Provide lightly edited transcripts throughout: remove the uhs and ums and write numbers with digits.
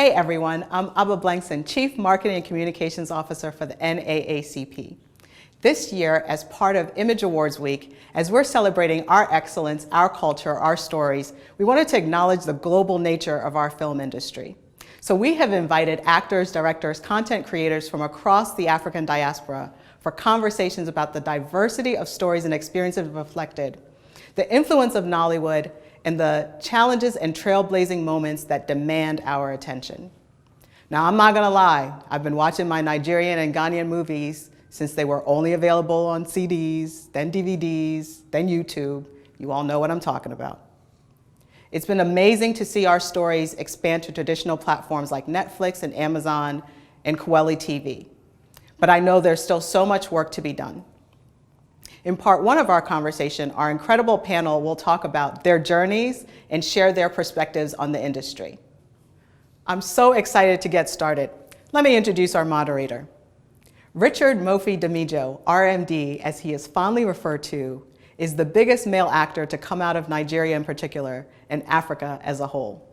Hey everyone, I'm Blankson, Chief Marketing and Communications Officer for the NAACP. This year, as part of Image Awards Week, as we're celebrating our excellence, our culture, our stories, we wanted to acknowledge the global nature of our film industry. So we have invited actors, directors, content creators from across the African diaspora for conversations about the diversity of stories and experiences reflected, the influence of Nollywood, and the challenges and trailblazing moments that demand our attention. Now, I'm not gonna lie, I've been watching my Nigerian and Ghanaian movies since they were only available on CDs, then DVDs, then YouTube. You all know what I'm talking about. It's been amazing to see our stories expand to traditional platforms like Netflix and Amazon and KweliTV. But I know there's still so much work to be done. In part one of our conversation, our incredible panel will talk about their journeys and share their perspectives on the industry. I'm so excited to get started. Let me introduce our moderator. Richard Mofe Damijo, RMD, as he is fondly referred to, is the biggest male actor to come out of Nigeria in particular, and Africa as a whole.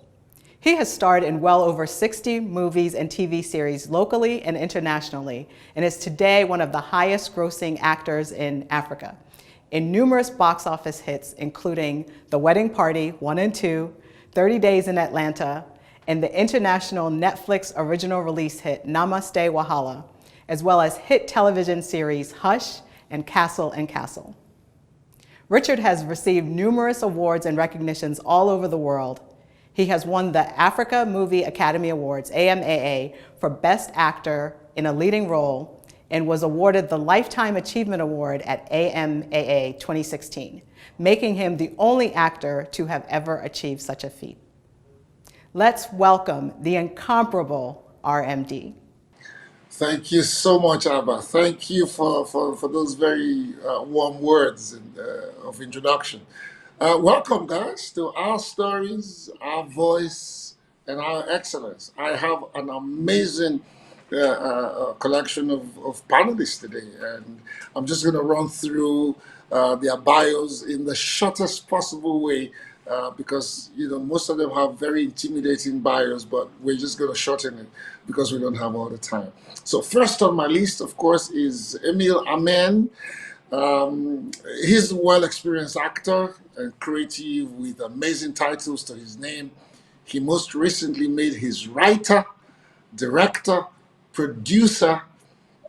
He has starred in well over 60 movies and TV series locally and internationally, and is today one of the highest grossing actors in Africa, in numerous box office hits, including The Wedding Party 1 and 2, 30 Days in Atlanta, and the international Netflix original release hit Namaste Wahala, as well as hit television series Hush and Castle and Castle. Richard has received numerous awards and recognitions all over the world. He has won the Africa Movie Academy Awards, AMAA, for Best Actor in a Leading Role, and was awarded the Lifetime Achievement Award at AMAA 2016, making him the only actor to have ever achieved such a feat. Let's welcome the incomparable RMD. Thank you so much, Abba. Thank you for those very warm words of introduction. Welcome, guys, to our stories, our voice, and our excellence. I have an amazing collection of panelists today, and I'm just going to run through their bios in the shortest possible way because most of them have very intimidating bios, but we're just going to shorten it because we don't have all the time. So first on my list, of course, is Ameen. He's a well-experienced actor and creative with amazing titles to his name. He most recently made his writer, director, producer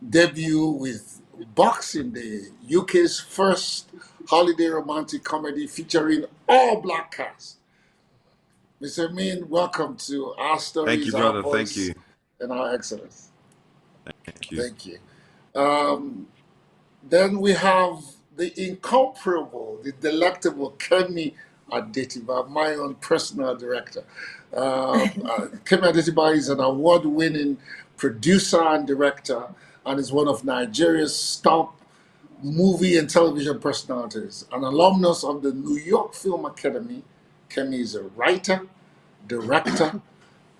debut with Boxing Day, UK's first holiday romantic comedy featuring all-black cast. Mr. Ameen, welcome to our stories, Thank you, brother. our voice, Thank you. and our excellence. Thank you. Thank you. Then we have the incomparable, the delectable Kemi Adetiba, my own personal director. Kemi Adetiba is an award-winning producer and director and is one of Nigeria's top movie and television personalities. An alumnus of the New York Film Academy, Kemi is a writer, director,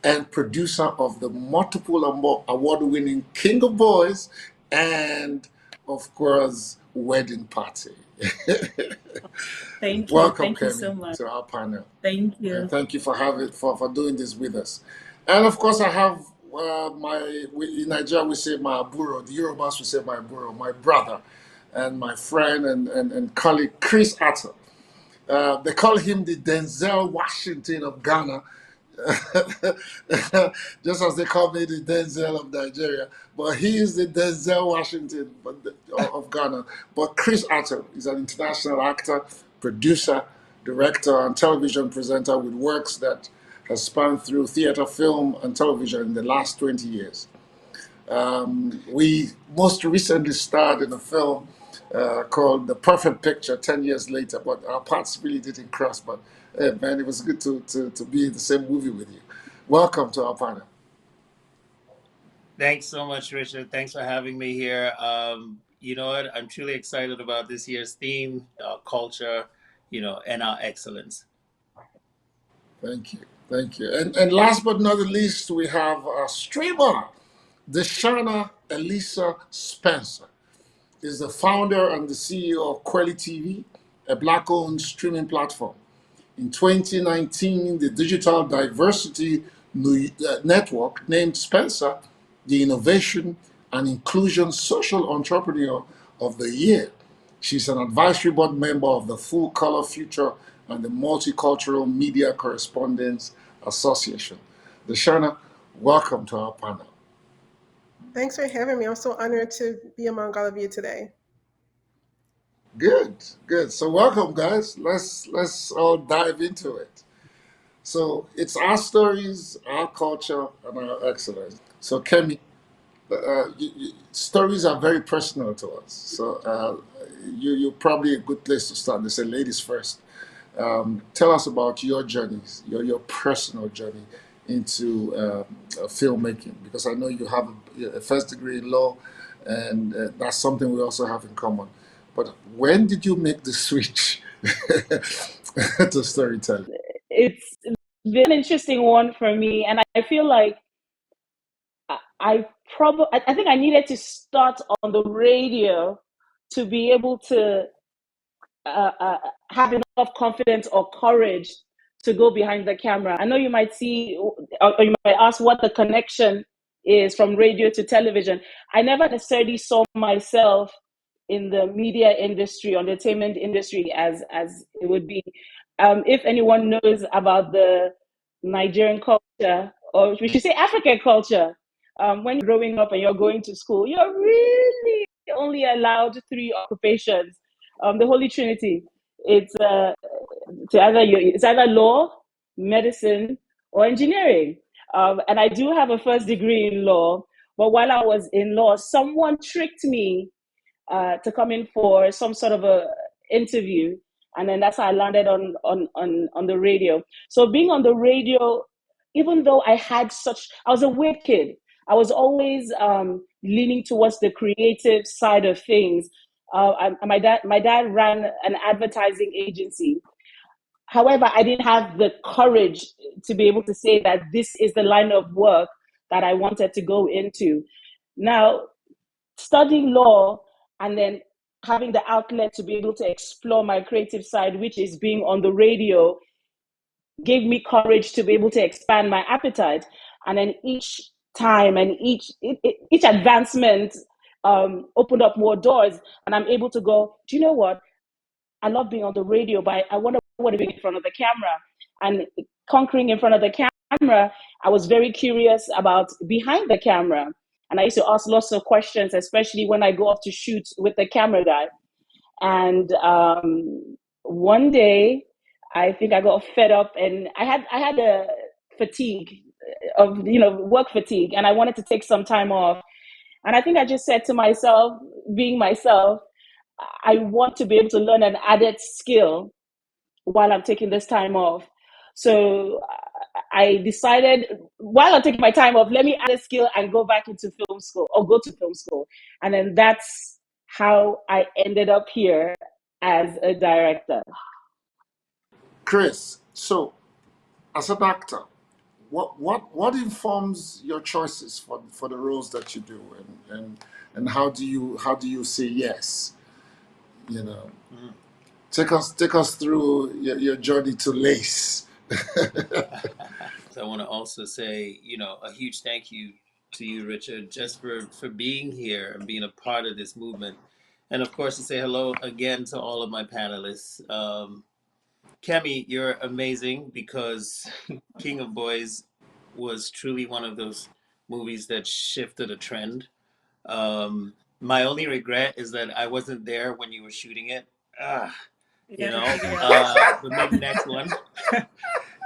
and producer of the multiple award-winning King of Boys and, of course, Wedding Party. Thank you. Welcome, Thank you Kemi, so much. to our panel. Thank you. And thank you for doing this with us. And of course, I have in Nigeria we say my aburo, the Yorubas we say my aburo, my brother, and my friend and colleague Chris Attoh. They call him the Denzel Washington of Ghana. Just as they call me the Denzel of Nigeria, but he is the Denzel Washington of Ghana. But Chris Attoh is an international actor, producer, director, and television presenter with works that has spanned through theater, film, and television in the last 20 years. We most recently starred in a film called The Perfect Picture 10 years later, but our paths really didn't cross. But hey, man, it was good to be in the same movie with you. Welcome to our panel. Thanks so much, Richard. Thanks for having me here. You know what? I'm truly excited about this year's theme, our culture, and our excellence. Thank you. Thank you. And last but not least, we have a streamer, DeShuna Elisa Spencer. Is the founder and the CEO of KweliTV, a Black-owned streaming platform. In 2019, the Digital Diversity Network named Spencer the Innovation and Inclusion Social Entrepreneur of the Year. She's an advisory board member of the Full Color Future and the Multicultural Media Correspondents Association. DeShuna, welcome to our panel. Thanks for having me. I'm so honored to be among all of you today. Good, good. So welcome, guys. Let's all dive into it. So it's our stories, our culture, and our excellence. So Kemi, stories are very personal to us. So you're probably a good place to start. They say ladies first. Tell us about your journeys, your personal journey into filmmaking, because I know you have a first degree in law, and that's something we also have in common. But when did you make the switch to storytelling? It's been an interesting one for me, and I feel like I think I needed to start on the radio to be able to have enough confidence or courage to go behind the camera. I know you might see, or you might ask what the connection is from radio to television. I never necessarily saw myself in the media industry, or entertainment industry, as it would be. If anyone knows about the Nigerian culture, or we should say African culture, when you're growing up and you're going to school, you're really only allowed three occupations, the Holy Trinity. It's it's either law, medicine, or engineering. And I do have a first degree in law, but while I was in law, someone tricked me to come in for some sort of a interview, and then that's how I landed on the radio. So being on the radio, even though I was a weird kid. I was always leaning towards the creative side of things. My dad ran an advertising agency. However, I didn't have the courage to be able to say that this is the line of work that I wanted to go into. Now, studying law and then having the outlet to be able to explore my creative side, which is being on the radio, gave me courage to be able to expand my appetite. And then each time and each advancement opened up more doors, and I'm able to go, do you know what? I love being on the radio, but I want to be in front of the camera. And conquering in front of the camera, I was very curious about behind the camera. And I used to ask lots of questions, especially when I go off to shoot with the camera guy. And one day, I think I got fed up, and I had a fatigue of work fatigue, and I wanted to take some time off. And I think I just said to myself, being myself, I want to be able to learn an added skill while I'm taking this time off. So I decided, while I'm taking my time off, let me add a skill and go back into film school, or go to film school. And then that's how I ended up here as a director. Chris, so as an actor, what informs your choices for the roles that you do, and how do you say yes? You know, take us through your journey to Lace. So I want to also say, a huge thank you to you, Richard, just for being here and being a part of this movement. And of course, to say hello again to all of my panelists. Kemi, you're amazing, because King of Boys was truly one of those movies that shifted a trend. My only regret is that I wasn't there when you were shooting it. But maybe next one.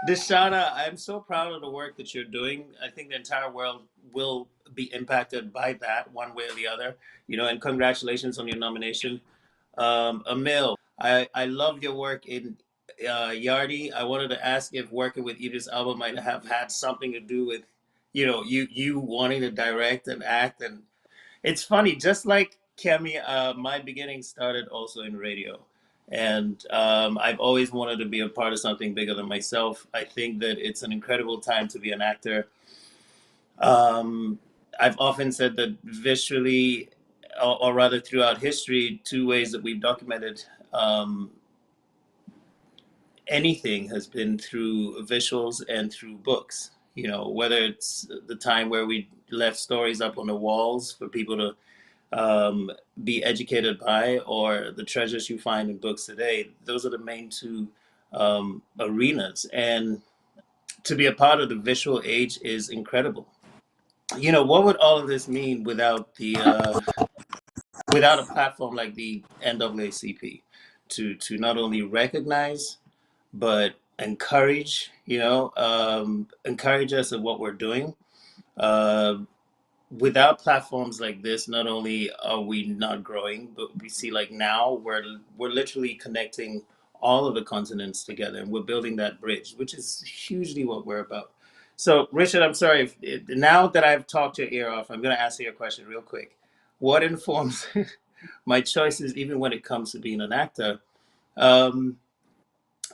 DeShuna, I'm so proud of the work that you're doing. I think the entire world will be impacted by that one way or the other. And congratulations on your nomination. Emil, I love your work in Yardi. I wanted to ask if working with Idris Elba might have had something to do with, you wanting to direct and act. And it's funny, just like Kemi, my beginning started also in radio. And I've always wanted to be a part of something bigger than myself. I think that it's an incredible time to be an actor. I've often said that visually, or rather throughout history, two ways that we've documented anything has been through visuals and through books. You know, whether it's the time where we left stories up on the walls for people to be educated by, or the treasures you find in books today. Those are the main two arenas. And to be a part of the visual age is incredible. You know, what would all of this mean without the without a platform like the NAACP to not only recognize but encourage, encourage us in what we're doing. Uh, Without platforms like this, not only are we not growing, but we see like now we're literally connecting all of the continents together, and we're building that bridge, which is hugely what we're about. So, Richard, I'm sorry. Now that I've talked your ear off, I'm going to ask you a question real quick. What informs my choices, even when it comes to being an actor? Um,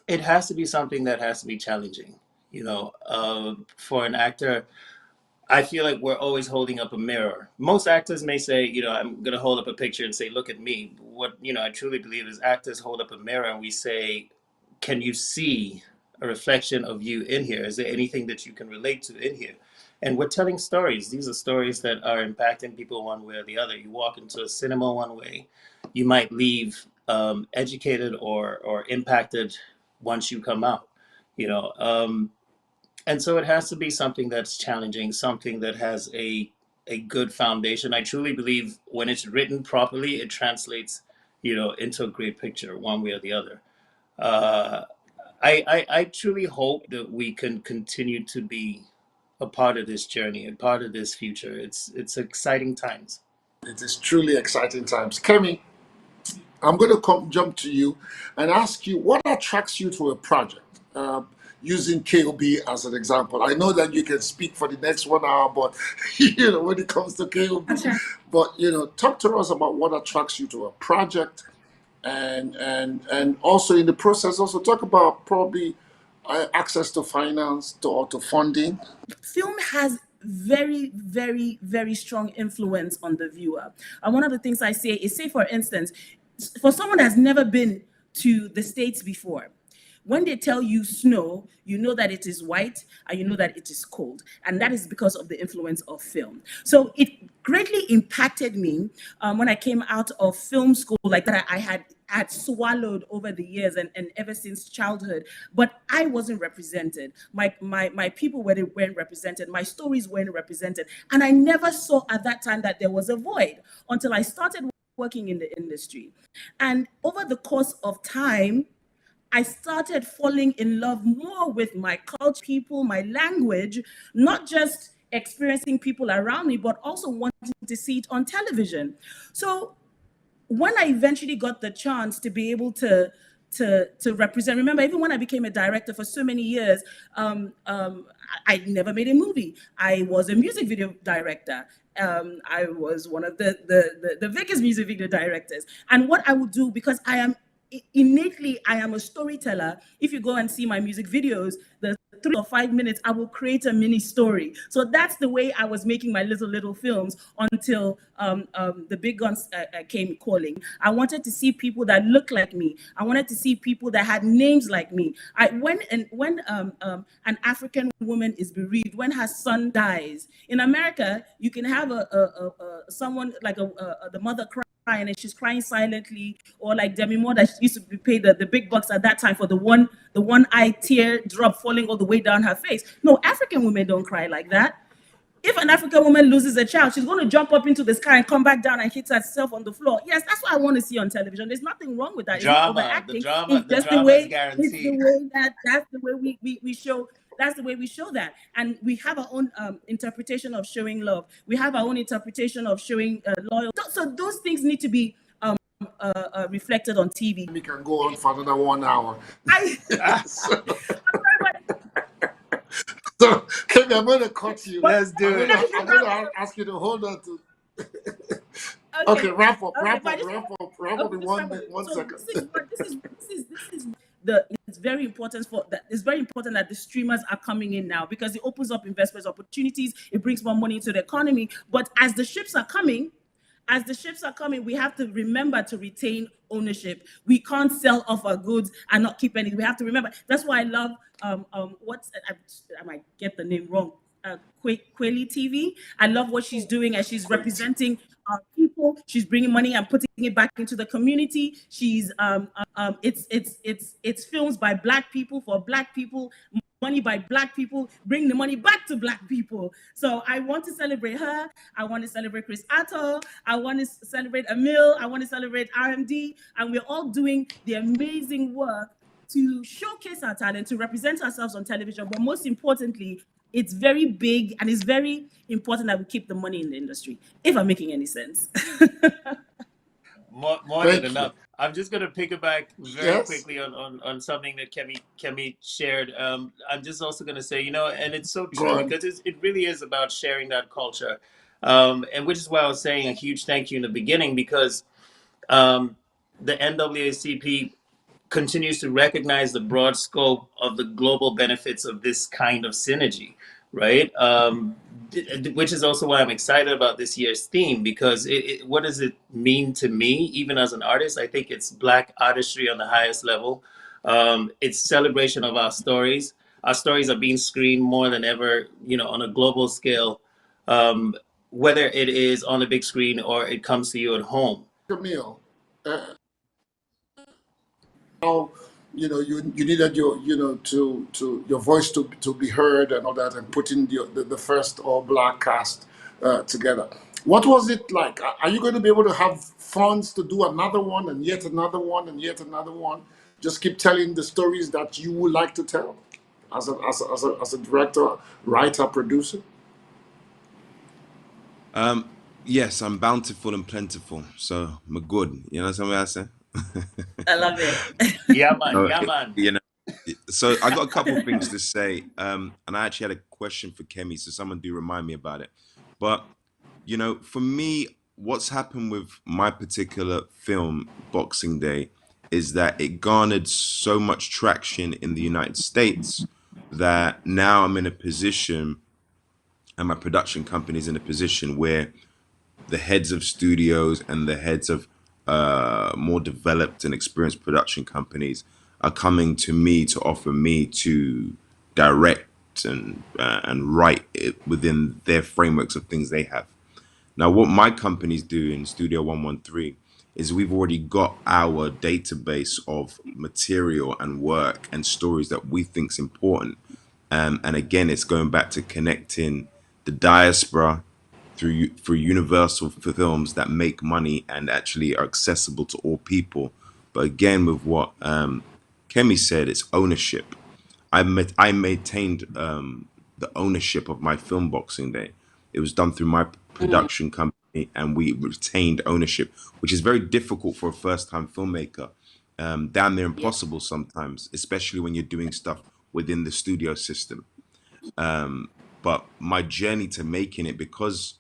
it has to be something that has to be challenging. For an actor, I feel like we're always holding up a mirror. Most actors may say, I'm going to hold up a picture and say, look at me. What, I truly believe is actors hold up a mirror and we say, can you see a reflection of you in here? Is there anything that you can relate to in here? And we're telling stories. These are stories that are impacting people one way or the other. You walk into a cinema one way, you might leave educated or impacted once you come out, you know. And so it has to be something that's challenging, something that has a good foundation. I truly believe when it's written properly, it translates, into a great picture, one way or the other. Uh, I truly hope that we can continue to be a part of this journey, a part of this future. It's exciting times. It is truly exciting times. Kemi, I'm going to jump to you and ask you what attracts you to a project. Using KOB as an example, I know that you can speak for the next 1 hour, but when it comes to KOB, but talk to us about what attracts you to a project, and also in the process, also talk about probably access to finance or to funding. Film has very, very, very strong influence on the viewer. And one of the things I say is, say for instance, for someone that's never been to the States before, when they tell you snow, you know that it is white and you know that it is cold. And that is because of the influence of film. So it greatly impacted me when I came out of film school, like that I had swallowed over the years and ever since childhood, but I wasn't represented. My people weren't represented. My stories weren't represented. And I never saw at that time that there was a void until I started working in the industry. And over the course of time, I started falling in love more with my culture, people, my language, not just experiencing people around me, but also wanting to see it on television. So when I eventually got the chance to be able to represent, remember, even when I became a director for so many years, I never made a movie. I was a music video director. I was one of the biggest music video directors. And what I would do, because innately I am a storyteller. If you go and see my music videos, the 3 or 5 minutes, I will create a mini story. So that's the way I was making my little films until the big guns came calling. I wanted to see people that looked like me. I wanted to see people that had names like me. When an African woman is bereaved, when her son dies, in America, you can have someone like the mother crying and she's crying silently, or like Damijo that used to be paid the big bucks at that time for the one eye tear drop falling all the way down her face. No, African women don't cry like that. If an African woman loses a child, she's going to jump up into the sky and come back down and hit herself on the floor. Yes, that's what I want to see on television. There's nothing wrong with that. Drama, the drama is guaranteed. It's the way that's the way we show. That's the way we show that. And we have our own interpretation of showing love. We have our own interpretation of showing loyalty. So those things need to be reflected on TV. We can go on for another 1 hour. So, Kemi, I'm going to cut you. Let's do it. I'm going to ask you to hold on to. Okay, wrap up in 1 second. It's very important it's very important that the streamers are coming in now, because it opens up investment opportunities, it brings more money into the economy. But as the ships are coming, as the ships are coming, we have to remember to retain ownership. We can't sell off our goods and not keep any. We have to remember. That's why I love I might get the name wrong. KweliTV. I love what she's doing as she's representing our people. She's bringing money and putting it back into the community. She's it's films by Black people for Black people. Money by Black people, bring the money back to Black people. So I want to celebrate her. I want to celebrate Chris Attoh. I want to celebrate Ameen. I want to celebrate RMD. And we're all doing the amazing work to showcase our talent, to represent ourselves on television. But most importantly, it's very big and it's very important that we keep the money in the industry, if I'm making any sense. More Thank than you. enough. I'm just going to piggyback very Yes. quickly on something that Kemi shared. I'm just also going to say, and it's so Go true on. because it really is about sharing that culture. And which is why I was saying a huge thank you in the beginning, because the NAACP continues to recognize the broad scope of the global benefits of this kind of synergy, right? Which is also why I'm excited about this year's theme, because what does it mean to me, even as an artist? I think it's Black artistry on the highest level. It's celebration of our stories. Our stories are being screened more than ever, on a global scale, whether it is on the big screen or it comes to you at home. Camille, how you needed your to your voice to be heard and all that, and putting the first all Black cast together. What was it like? Are you going to be able to have funds to do another one and yet another one and yet another one? Just keep telling the stories that you would like to tell as a director, writer, producer. Yes, I'm bountiful and plentiful, so I'm good. You know something I say? I love it. Yeah, man. So, Yeah, man. so I got a couple things to say, and I actually had a question for Kemi, so someone do remind me about it. But for me, what's happened with my particular film, Boxing Day, is that it garnered so much traction in the United States that now I'm in a position, and my production company's in a position where the heads of studios and the heads of more developed and experienced production companies are coming to me to offer me to direct and write it within their frameworks of things they have. Now, what my company's doing, Studio 113, is we've already got our database of material and work and stories that we think is important. And again, it's going back to connecting the diaspora through universal films that make money and actually are accessible to all people. But again, with what Kemi said, it's ownership. I maintained the ownership of my film Boxing Day. It was done through my production company, and we retained ownership, which is very difficult for a first-time filmmaker. Damn near impossible sometimes, especially when you're doing stuff within the studio system. But my journey to making it, because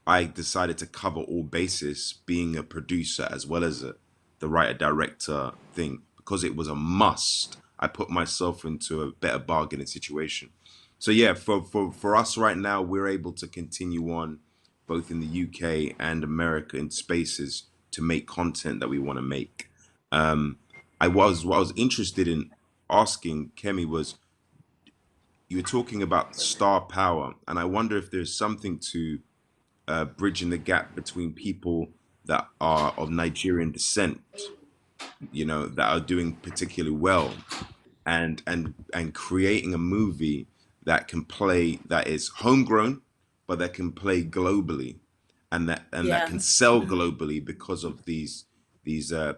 I decided to cover all bases, being a producer as well as the writer-director thing, because it was a must. I put myself into a better bargaining situation. So yeah, for us right now, we're able to continue on both in the UK and America in spaces to make content that we want to make. What I was interested in asking Kemi was, you were talking about star power, and I wonder if there's something to bridging the gap between people that are of Nigerian descent, that are doing particularly well, and creating a movie that is homegrown, but that can play globally, and that can sell globally because of these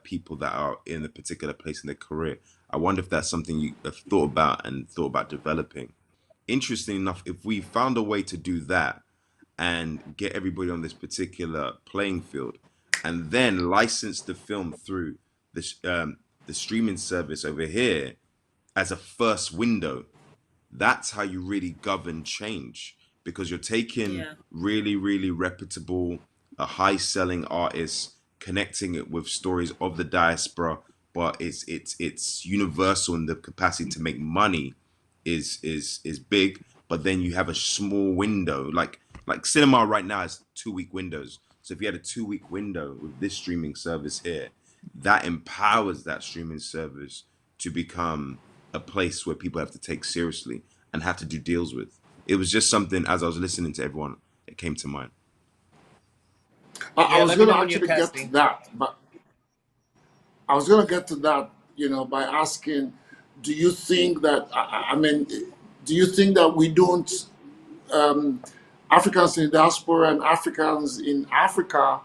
people that are in a particular place in their career. I wonder if that's something you have thought about developing. Interesting enough, if we found a way to do that and get everybody on this particular playing field, and then license the film through the streaming service over here as a first window, that's how you really govern change, because you're taking really, really reputable, high-selling artists, connecting it with stories of the diaspora, but it's universal in the capacity to make money is big, but then you have a small window, like cinema right now has 2-week windows. So if you had a 2-week window with this streaming service here, that empowers that streaming service to become a place where people have to take seriously and have to do deals with. It was just something, as I was listening to everyone, it came to mind. I Yeah, was let me going to know when you're actually get to casting. that, but I was going to get to that, by asking, do you think that, I mean, do you think that we don't, Africans in diaspora and Africans in Africa,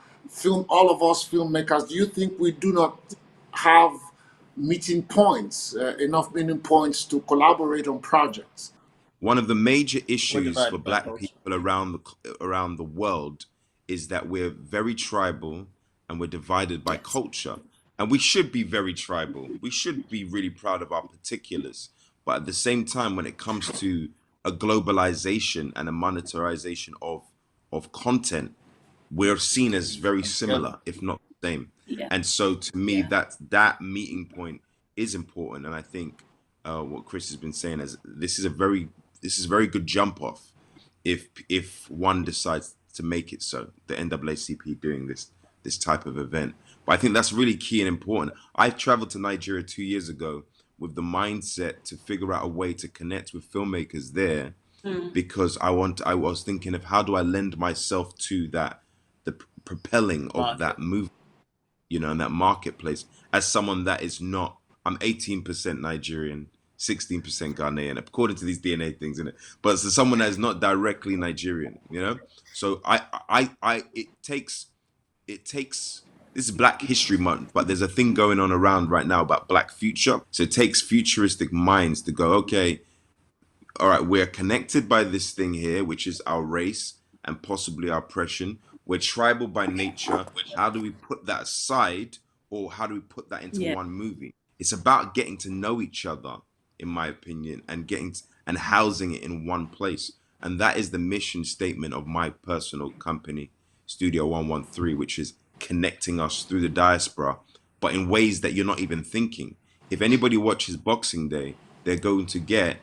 all of us filmmakers, do you think we do not have meeting points, enough meeting points to collaborate on projects? One of the major We're issues for divided by Black culture. people around the world is that we're very tribal and we're divided by Yes. culture. And we should be very tribal. We should be really proud of our particulars. But at the same time, when it comes to a globalization and a monetarization of content, we're seen as very similar, if not the same. Yeah. And so to me, Yeah. that meeting point is important. And I think what Chris has been saying is this is a very good jump off if one decides to make it so, the NAACP doing this type of event. But I think that's really key and important. I traveled to Nigeria 2 years ago with the mindset to figure out a way to connect with filmmakers there, because I was thinking of how do I lend myself to the propelling of Market. that movement, and that marketplace, as someone that is not, I'm 18% Nigerian, 16% Ghanaian, according to these DNA things, in it. But as someone that is not directly Nigerian, So it takes this is Black History Month, but there's a thing going on around right now about Black future. So it takes futuristic minds to go, okay, all right, we're connected by this thing here, which is our race and possibly our oppression. We're tribal by nature. How do we put that aside, or how do we put that into Yeah. one movie? It's about getting to know each other, in my opinion, and and housing it in one place. And that is the mission statement of my personal company, Studio 113, which is connecting us through the diaspora, but in ways that you're not even thinking. If anybody watches Boxing Day, they're going to get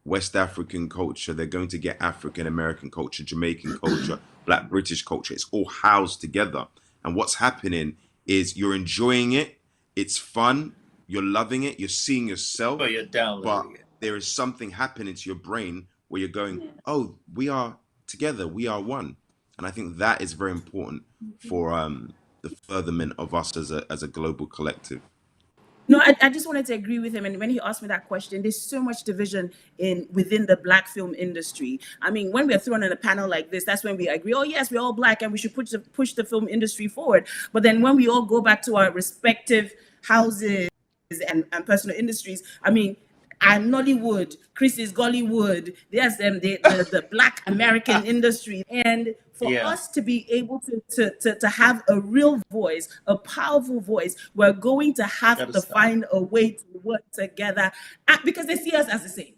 West African culture, they're going to get African American culture, Jamaican culture, Black British culture. It's all housed together. And what's happening is you're enjoying it, it's fun, you're loving it, you're seeing yourself, But you're but downloading it. there is something happening to your brain where you're going, oh, we are together, we are one. And I think that is very important for the furtherment of us as a global collective. No, I just wanted to agree with him. And when he asked me that question, there's so much division within the Black film industry. I mean, when we're thrown in a panel like this, that's when we agree, oh, yes, we're all Black and we should push the film industry forward. But then when we all go back to our respective houses and personal industries, I mean, I'm Nollywood, Chris is Gollywood, there's the Black American industry. And for Yeah. us to be able to have a real voice, a powerful voice, we're going to have Gotta to stop. find a way to work together because they see us as the same.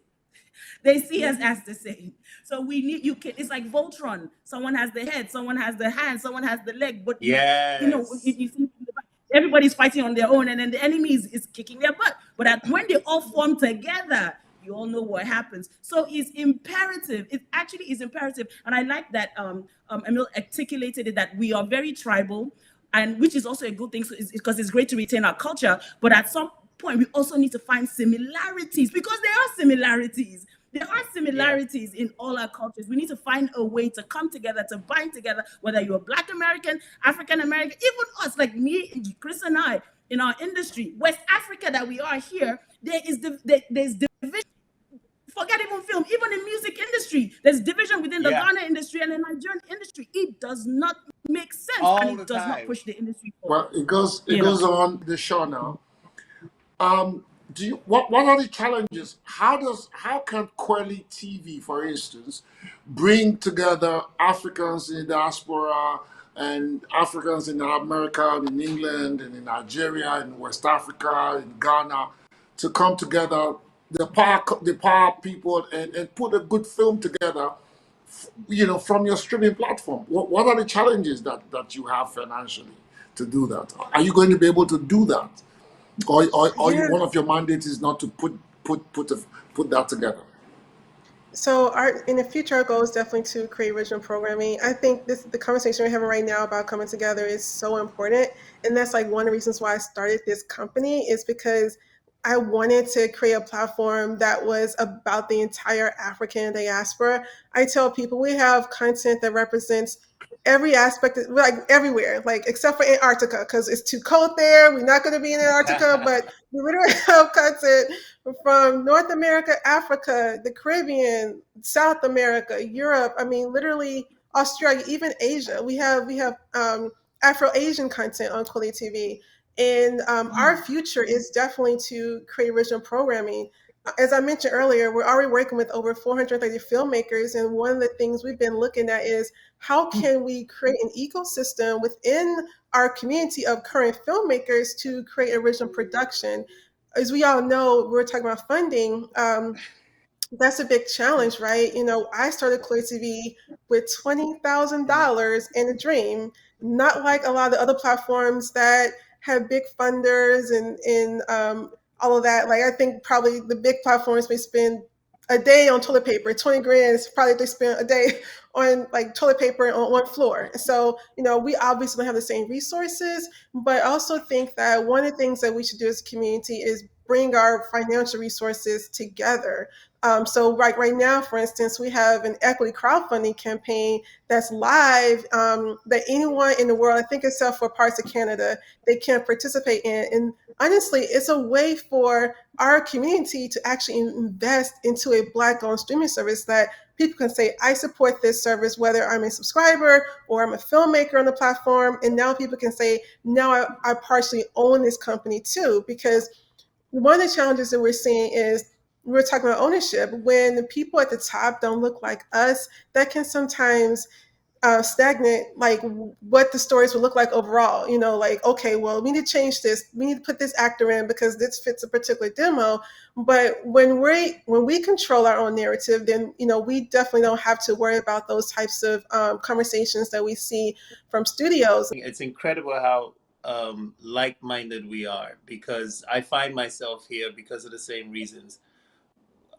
They see us as the same. So we need it's like Voltron. Someone has the head, someone has the hand, someone has the leg, but Yes. you see everybody's fighting on their own, and then the enemy is kicking their butt. But when they all form together, you all know what happens. So it's imperative. It actually is imperative. And I like that Emil articulated it, that we are very tribal, and which is also a good thing because it's great to retain our culture. But at some point, we also need to find similarities, because there are similarities. There are similarities in all our cultures. We need to find a way to come together, to bind together, whether you're Black American, African American, even us, like me, Chris and I, in our industry, West Africa that we are here, there's division. Forget even film, even in music industry, there's division within the Ghana industry and the Nigerian industry. It does not make sense, All and the it does not time. push the industry forward. Well, it goes on, DeShuna. What are the challenges? How can KweliTV, for instance, bring together Africans in the diaspora and Africans in America, in England, and in Nigeria, in West Africa, in Ghana, to come together, the power people, and put a good film together, from your streaming platform? What are the challenges that you have financially to do that? Are you going to be able to do that? Or one of your mandates is not to put that together? So in the future, our goal is definitely to create original programming. I think the conversation we're having right now about coming together is so important. And that's like one of the reasons why I started this company, is because I wanted to create a platform that was about the entire African diaspora. I tell people we have content that represents every aspect, like everywhere, like except for Antarctica, because it's too cold there. We're not going to be in Antarctica, but we literally have content from North America, Africa, the Caribbean, South America, Europe. I mean, literally Australia, even Asia. We have Afro Asian content on KweliTV, and our future is definitely to create original programming. As I mentioned earlier, we're already working with over 430 filmmakers, and one of the things we've been looking at is how can we create an ecosystem within our community of current filmmakers to create original production. As we all know, we're talking about funding. That's a big challenge, right? You know, I started KweliTV with $20,000 and a dream, not like a lot of the other platforms that have big funders and all of that. Like, I think probably the big platforms may spend a day on toilet paper. 20 grand is probably they spend a day on like toilet paper on one floor. So, you know, we obviously don't have the same resources, but I also think that one of the things that we should do as a community is bring our financial resources together. So right now, for instance, we have an equity crowdfunding campaign that's live, that anyone in the world, I think except for parts of Canada, they can participate in. And honestly, it's a way for our community to actually invest into a Black-owned streaming service that people can say, I support this service, whether I'm a subscriber or I'm a filmmaker on the platform. And now people can say, now I partially own this company too, because one of the challenges that we're seeing is we're talking about ownership. When the people at the top don't look like us, that can sometimes stagnate like what the stories would look like overall. You know, like, okay, well, we need to change this. We need to put this actor in because this fits a particular demo. But when we control our own narrative, then, you know, we definitely don't have to worry about those types of conversations that we see from studios. It's incredible how like-minded we are, because I find myself here because of the same reasons.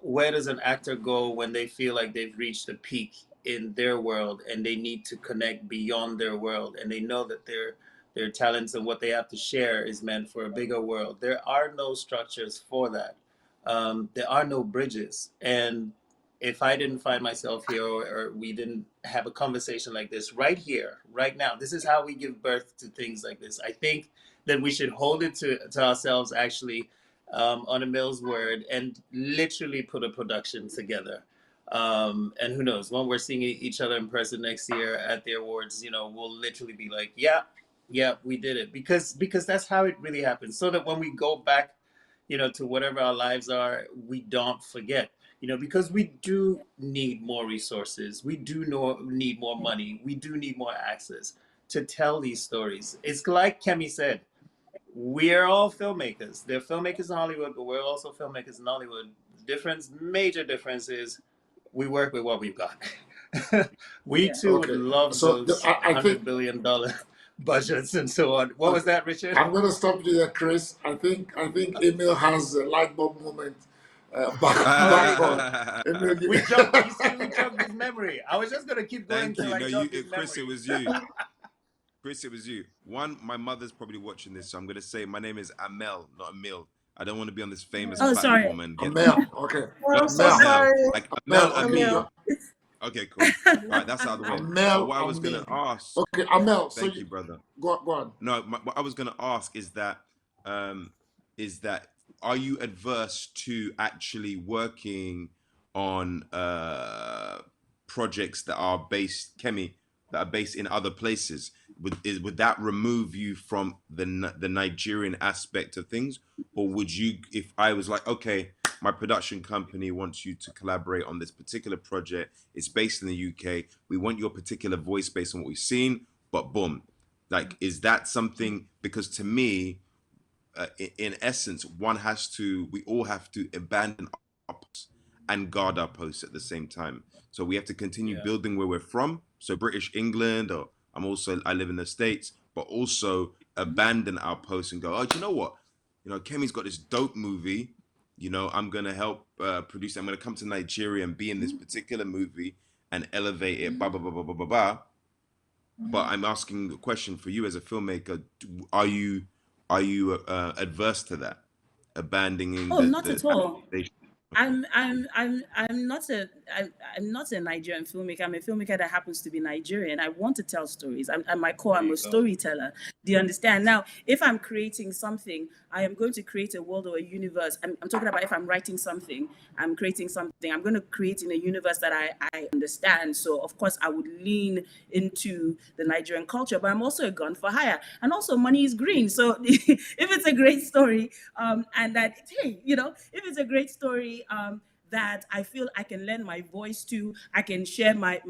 Where does an actor go when they feel like they've reached a peak in their world and they need to connect beyond their world, and they know that their talents and what they have to share is meant for a bigger world? There are no structures for that. There are no bridges. And if I didn't find myself here, or we didn't have a conversation like this right here, right now, this is how we give birth to things like this. I think that we should hold it to ourselves, actually, on a Mill's word, and literally put a production together. And who knows, when we're seeing each other in person next year at the awards, you know, we'll literally be like, yeah, we did it, because that's how it really happens. So that when we go back, you know, to whatever our lives are, we don't forget, you know, because we do need more resources. We do need more money. We do need more access to tell these stories. It's like Kemi said, we're all filmmakers. They're filmmakers in Hollywood, but we're also filmmakers in Nollywood. Major difference is we work with what we've got. We too would Okay. love So those I think $100 billion budgets and so on. What was that, Richard? I'm going to stop you there, Chris. I think Emil has a light bulb moment. Back on. Emil, We jogged his memory. I was just gonna keep going Thank till you. I No, jogged his Chris, it memory. was you. Chris, it was you. One, my mother's probably watching this, so I'm gonna say my name is Amel, not Emil. I don't want to be on this famous Oh, sorry. platform and get Amel. Okay. Well, I'm so Amel. sorry. like Amel. Amel Okay. Amin. Okay, cool. All right, that's out of the way. But Amel. what I was Amin. gonna ask, Okay, Amel. So thank you, brother. go on. No, what I was gonna ask is that are you adverse to actually working on projects that are based, Kemi, that are based in other places? Would that remove you from the Nigerian aspect of things, or would you, if I was like, okay, my production company wants you to collaborate on this particular project, it's based in the UK, we want your particular voice based on what we've seen, but boom, like, is that something? Because to me, in essence, we all have to abandon our posts and guard our posts at the same time. So we have to continue building where we're from. So British England, or I live in the States, but also abandon our posts and go, oh, do you know what? You know, Kemi's got this dope movie. you know, I'm gonna help produce. I'm gonna come to Nigeria and be in this particular movie and elevate it. Blah blah blah blah blah blah blah. But I'm asking the question for you as a filmmaker: are you adverse to that, abandoning Oh, not the at all. application? Okay. I'm not I'm not a Nigerian filmmaker. I'm a filmmaker that happens to be Nigerian. I want to tell stories. At my core, I'm a storyteller. Do you understand? Now, if I'm creating something, I am going to create a world or a universe. I'm talking about if I'm writing something, I'm creating something. I'm going to create in a universe that I understand. So of course, I would lean into the Nigerian culture. But I'm also a gun for hire, and also money is green. So if it's a great story, and that hey, you know, if it's a great story that I feel I can lend my voice to, I can share my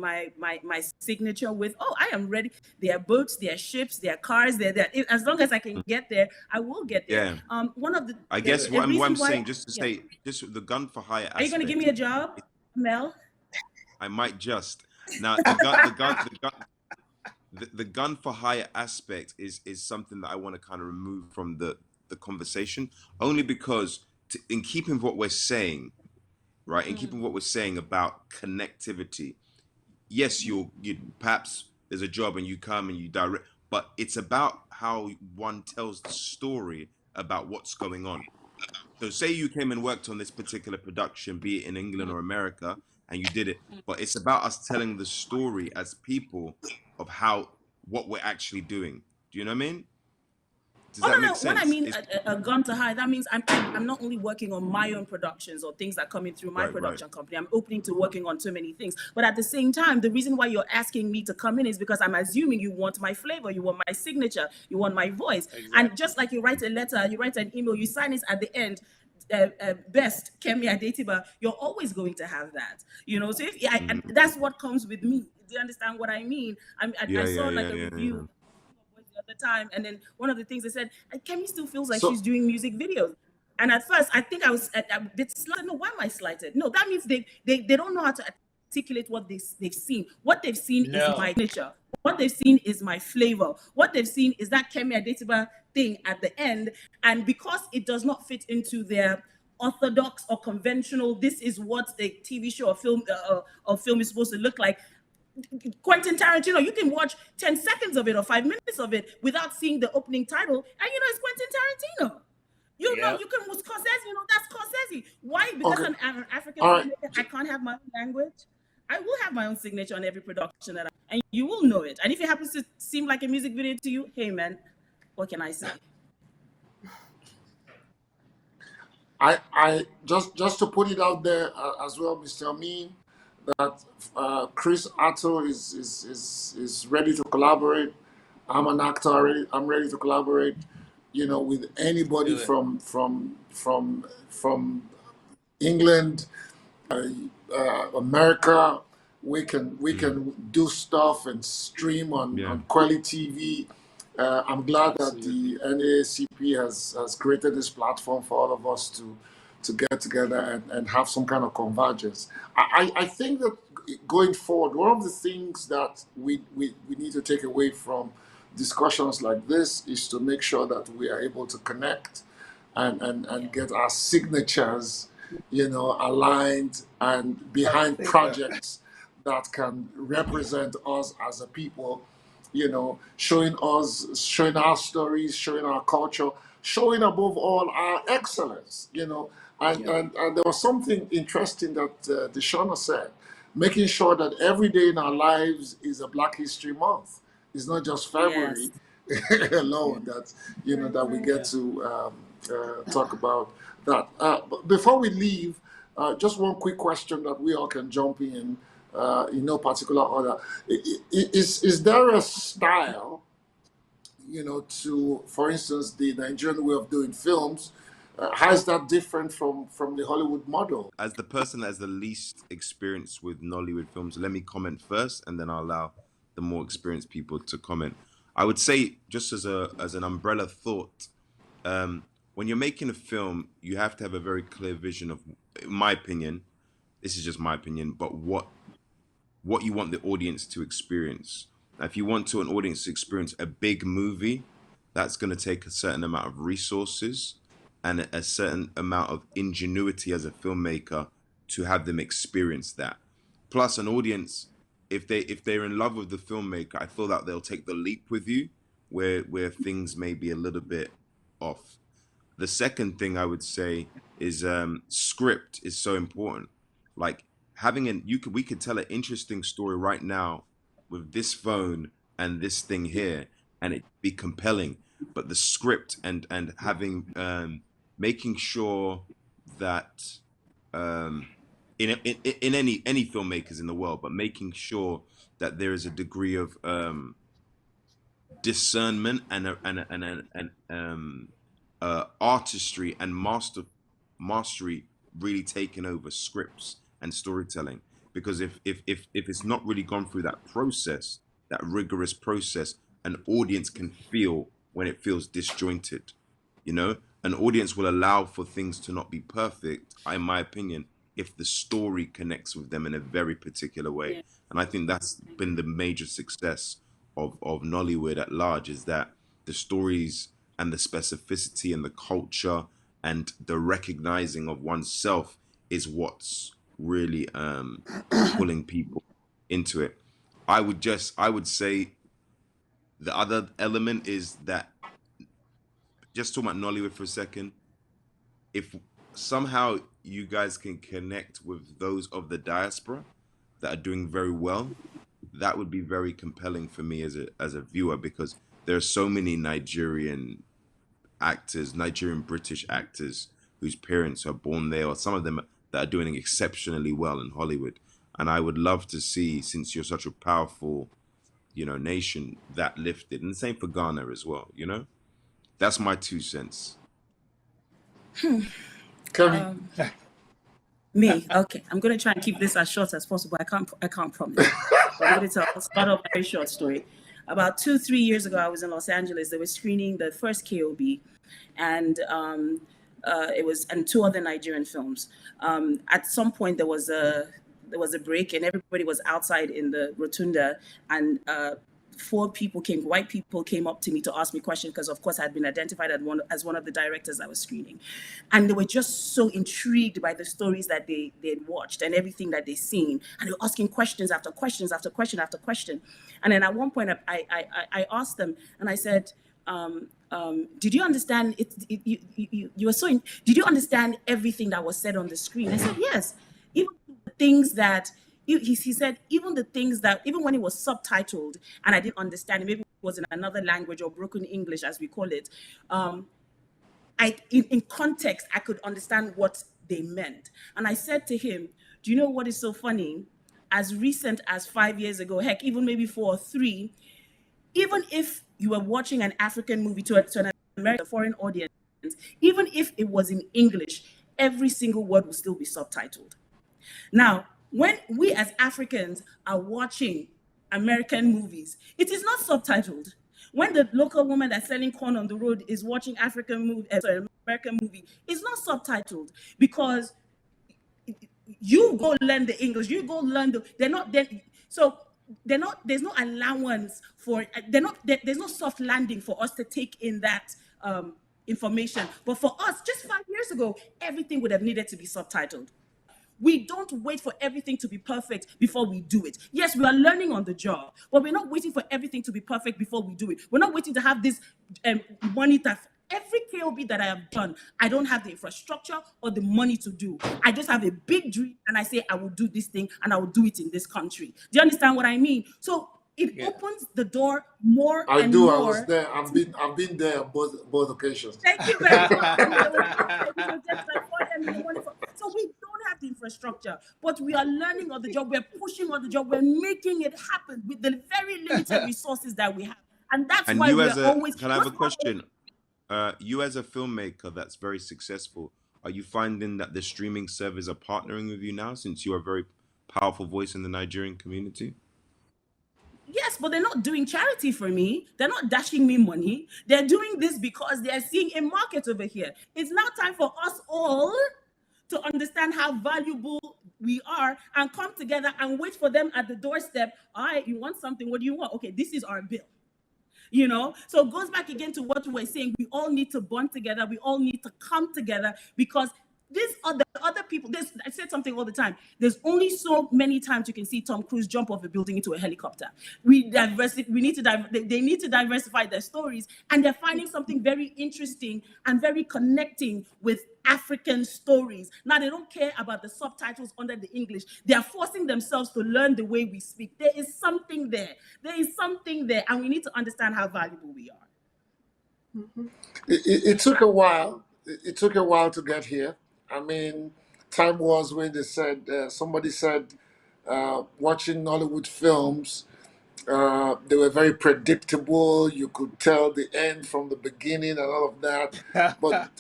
signature with. Oh, I am ready. There are boats, there are ships, there are cars, there. As long as I can get there, I will get there. Yeah. One of the I guess a what I'm reason why. saying, just to Yeah. say, just the gun for hire Are you going to give aspect. me a job, Mel? I might just now the gun for hire aspect is something that I want to kind of remove from the conversation, only because in keeping what we're saying, right, in keeping what we're saying about connectivity, yes, you perhaps there's a job and you come and you direct, but it's about how one tells the story about what's going on. So say you came and worked on this particular production, be it in England or America, and you did it, but it's about us telling the story as people of how what we're actually doing. Do you know what I mean? Does Oh that no, make no. When I sense? mean It's a gun to hide, that means I'm not only working on my own productions or things that come in through my right, right. production company. I'm opening to working on so many things. But at the same time, the reason why you're asking me to come in is because I'm assuming you want my flavor, you want my signature, you want my voice. Exactly. And just like you write a letter, you write an email, you sign it at the end. Best Kemi Adetiba, you're always going to have that, you know. So if and that's what comes with me. Do you understand what I mean? I Yeah, saw yeah, like yeah, a yeah, review yeah. the other time, and then one of the things they said, Kemi still feels like So she's doing music videos. And at first, I think I was a bit slighted. No, why am I slighted? No, that means they don't know how to articulate what they've seen. What they've seen is No. my nature. What they've seen is my flavor. What they've seen is that Kemi Adetiba thing at the end. And because it does not fit into their orthodox or conventional, this is what a TV show or film is supposed to look like. Quentin Tarantino, you can watch 10 seconds of it or 5 minutes of it without seeing the opening title, and you know it's Quentin Tarantino. You know, Yeah. you can with Scorsese, you know, that's Scorsese. Why? Because okay, I'm an African all right. filmmaker, I can't have my own language. I will have my own signature on every production and you will know it. And if it happens to seem like a music video to you, hey man, what can I say? I just to put it out there as well, Mr. Ameen, that Chris Attoh is ready to collaborate. I'm an actor already. I'm ready to collaborate. You know, with anybody Do it. from England, America. We can do stuff and stream on Yeah. KweliTV. I'm glad that Absolutely. the NAACP has created this platform for all of us to get together and have some kind of convergence. I think that going forward, one of the things that we need to take away from discussions like this is to make sure that we are able to connect and get our signatures, you know, aligned and behind projects that can represent us as a people, you know, showing our stories, showing our culture, showing above all our excellence, you know. And there was something interesting that DeShuna said, making sure that every day in our lives is a Black History Month. It's not just Yes. February alone that, you know, that we get to talk about that. But before we leave, just one quick question that we all can jump in no particular order. Is there a style, you know, to, for instance, the Nigerian way of doing films? How is that different from the Hollywood model? As the person that has the least experience with Nollywood films, let me comment first, and then I'll allow the more experienced people to comment. I would say, just as an umbrella thought, when you're making a film, you have to have a very clear vision of, in my opinion, this is just my opinion, but what you want the audience to experience. Now, if you want an audience to experience a big movie, that's going to take a certain amount of resources and a certain amount of ingenuity as a filmmaker to have them experience that. Plus, an audience, if they're in love with the filmmaker, I feel that they'll take the leap with you where things may be a little bit off. The second thing I would say is script is so important. Like having we could tell an interesting story right now with this phone and this thing here, and it be compelling. But the script and having making sure that in any filmmakers in the world, but making sure that there is a degree of discernment and artistry and mastery really taking over scripts and storytelling. Because if it's not really gone through that process, that rigorous process, an audience can feel when it feels disjointed. You know, an audience will allow for things to not be perfect, in my opinion, if the story connects with them in a very particular way. Yeah. And I think that's been the major success of Nollywood at large, is that the stories and the specificity and the culture and the recognizing of oneself is what's really pulling people into it. I would say the other element is that, just talking about Nollywood for a second, if somehow you guys can connect with those of the diaspora that are doing very well, that would be very compelling for me as a viewer, because there are so many Nigerian British actors whose parents are born there, or some of them that are doing exceptionally well in Hollywood. And I would love to see, since you're such a powerful, nation, that lifted. And the same for Ghana as well, That's my 2 cents. Kemi, Me, okay. I'm going to try and keep this as short as possible. I can't promise. But I'm going to start off a very short story. About 2-3 years ago, I was in Los Angeles. They were screening the first KOB, and it was, and 2 other Nigerian films. At some point, there was a break, and everybody was outside in the rotunda, and 4 white people came up to me to ask me questions, because of course I had been identified as one of the directors I was screening. And they were just so intrigued by the stories that they had watched and everything that they'd seen. And they were asking questions after questions after question after question. And then at one point I asked them, and I said, did you understand it? You were so, did you understand everything that was said on the screen? I said, yes. Even the things that, he said, even the things that, even when it was subtitled and I didn't understand it, maybe it was in another language or broken English, as we call it, in context, I could understand what they meant. And I said to him, do you know what is so funny? As recent as 5 years ago, heck, even maybe 4 or 3, even if you were watching an African movie to an American foreign audience, even if it was in English, every single word would still be subtitled. Now, when we as Africans are watching American movies, it is not subtitled. When the local woman that's selling corn on the road is watching American movie, it's not subtitled, because you go learn the English, you go learn there's no allowance for, there's no soft landing for us to take in that information. But for us, just 5 years ago, everything would have needed to be subtitled. We don't wait for everything to be perfect before we do it. Yes, we are learning on the job, but we're not waiting for everything to be perfect before we do it. We're not waiting to have this money that every KOB that I have done, I don't have the infrastructure or the money to do. I just have a big dream and I say, I will do this thing and I will do it in this country. Do you understand what I mean? So it opens the door more and more. I was there. I've been there both occasions. Thank you very much. So we don't have the infrastructure, but we are learning on the job. We're pushing on the job. We're making it happen with the very limited resources that we have, and that's why we're always. Can I have a question? You as a filmmaker that's very successful, are you finding that the streaming servers are partnering with you now, since you're a very powerful voice in the Nigerian community? Yes, but they're not doing charity for me. They're not dashing me money. They're doing this because they're seeing a market over here. It's now time for us all to understand how valuable we are and come together and wait for them at the doorstep. All right, you want something? What do you want? Okay, this is our bill. You know, so it goes back again to what we were saying. We all need to bond together. We all need to come together, because these are the other people. I said something all the time. There's only so many times you can see Tom Cruise jump off a building into a helicopter. We need to they need to diversify their stories, and they're finding something very interesting and very connecting with African stories. Now they don't care about the subtitles under the English. They are forcing themselves to learn the way we speak. There is something there. There is something there, and we need to understand how valuable we are. It took a while. It took a while to get here. I mean, time was when they said, somebody said, watching Nollywood films, they were very predictable. You could tell the end from the beginning and all of that. But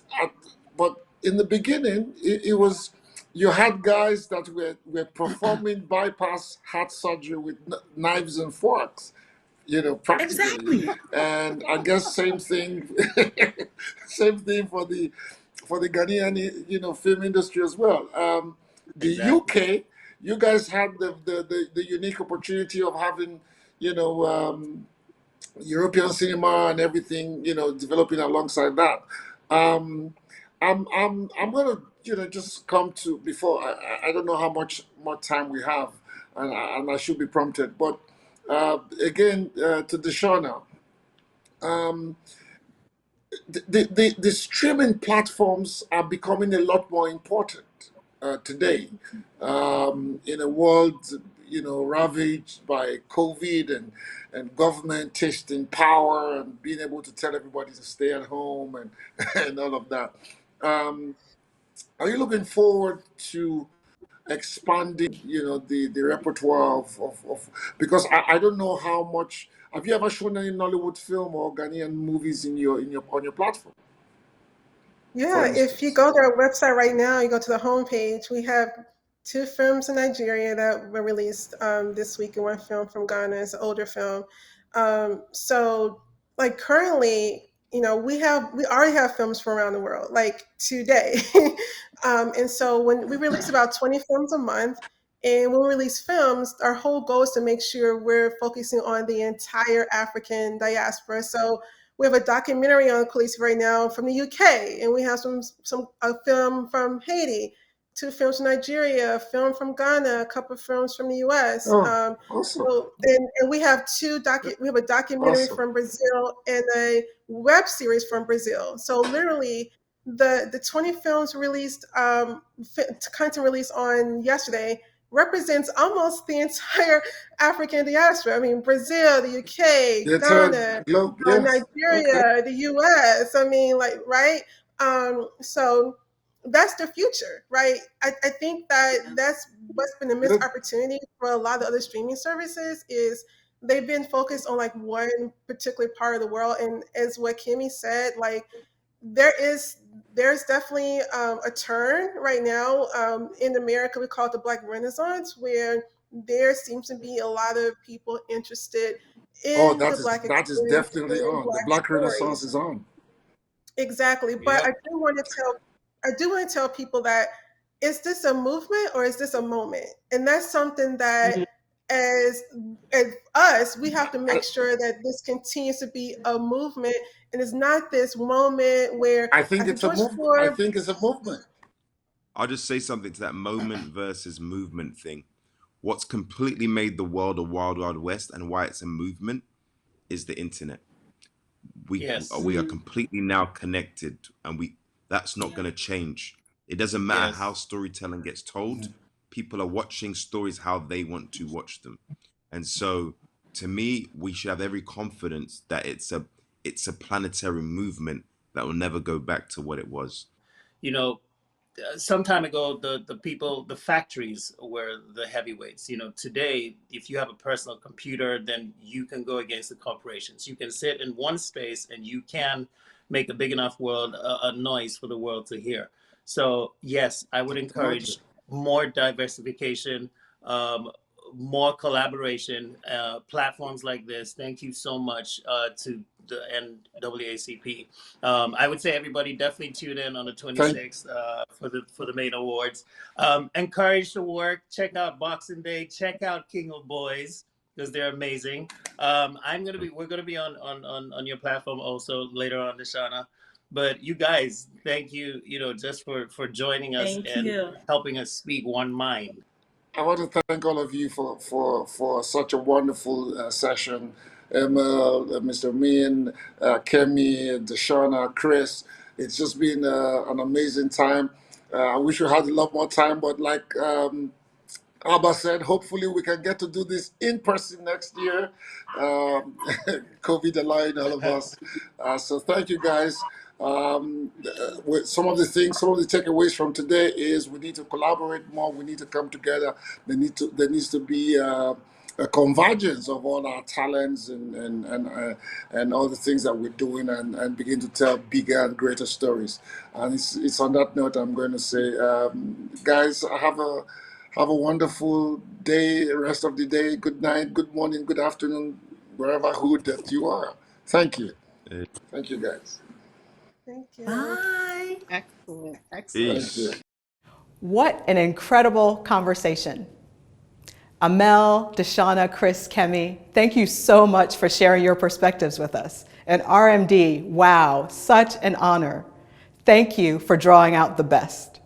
but in the beginning, it was, you had guys that were performing bypass heart surgery with knives and forks, practically. Exactly. And I guess same thing, same thing for the Ghanaian, film industry as well. The Exactly. UK, you guys had the unique opportunity of having, European cinema and everything, developing alongside that. Um, I'm gonna, just come to, before I don't know how much more time we have, and I should be prompted, but again, to DeShuna, um, the streaming platforms are becoming a lot more important today, in a world, ravaged by COVID and government tasting power and being able to tell everybody to stay at home and and all of that. Um, are you looking forward to expanding, the repertoire of because I don't know how much, have you ever shown any Nollywood film or Ghanaian movies on your platform, for Yeah, if you instance? go to our website right now, you go to the homepage, we have two films in Nigeria that were released this week, and one film from Ghana. It's an older film. So, like currently, we already have films from around the world, like today. And so when we release about 20 films a month, and when we release films, our whole goal is to make sure we're focusing on the entire African diaspora. So we have a documentary on KweliTV right now from the UK, and we have a film from Haiti, two films from Nigeria, a film from Ghana, a couple of films from the US. Oh, awesome. And we have we have a documentary Awesome. from Brazil and a web series from Brazil. So literally, the 20 films released, content released on yesterday, represents almost the entire African diaspora. I mean, Brazil, the UK, The entire Ghana, globe, yes. Okay. Nigeria, the US. I mean, like, right? So that's the future, right? I think that's what's been a missed Look, opportunity for a lot of other streaming services is they've been focused on like one particular part of the world. And as what Kemi said, like there's definitely a turn right now in America. We call it the Black Renaissance, where there seems to be a lot of people interested oh, in the Black that is experience definitely and on. The Black Black Renaissance stories. is on. Exactly. But Yep. I do want to tell people that, is this a movement or is this a moment? And that's something that as as us, we have to make sure that this continues to be a movement and it's not this moment where I think after it's a George move. I Floyd. think it's a movement. I'll just say something to that moment versus movement thing. What's completely made the world a wild, wild west and why it's a movement is the internet. We Yes. we are completely now connected, and that's not Yeah. going to change. It doesn't matter how Yes. storytelling gets told. People are watching stories how they want to watch them, and so to me, we should have every confidence that it's a planetary movement that will never go back to what it was. You know, some time ago, the factories were the heavyweights. Today, if you have a personal computer, then you can go against the corporations. You can sit in one space and you can make a big enough a noise for the world to hear. So yes, I would Exactly. encourage more diversification, um, more collaboration, platforms like this. Thank you so much to the NAACP. I would say everybody definitely tune in on the Thank 26th for the main awards. Encourage the work. Check out Boxing Day. Check out King of Boys. because they're amazing. We're gonna be on your platform also later on, DeShuna. But you guys, thank you, just for joining us Thank and you. helping us speak one mind. I want to thank all of you for such a wonderful session. Emma, Mr. Ameen, Kemi, DeShuna, Chris. It's just been an amazing time. I wish we had a lot more time, but like Abba said, hopefully we can get to do this in person next year. COVID allowing all of us. So thank you guys. With some of the takeaways from today is we need to collaborate more. We need to come together. There needs to be a convergence of all our talents and all the things that we're doing and begin to tell bigger and greater stories. And it's on that note I'm going to say, guys, have a wonderful day, rest of the day. Good night, good morning, good afternoon, wherever hood that you are. Thank you. Thank you, guys. Thank you. Bye. Excellent, excellent. Thank you. Peace. What an incredible conversation. Amel, DeShuna, Chris, Kemi, thank you so much for sharing your perspectives with us. And RMD, wow, such an honor. Thank you for drawing out the best.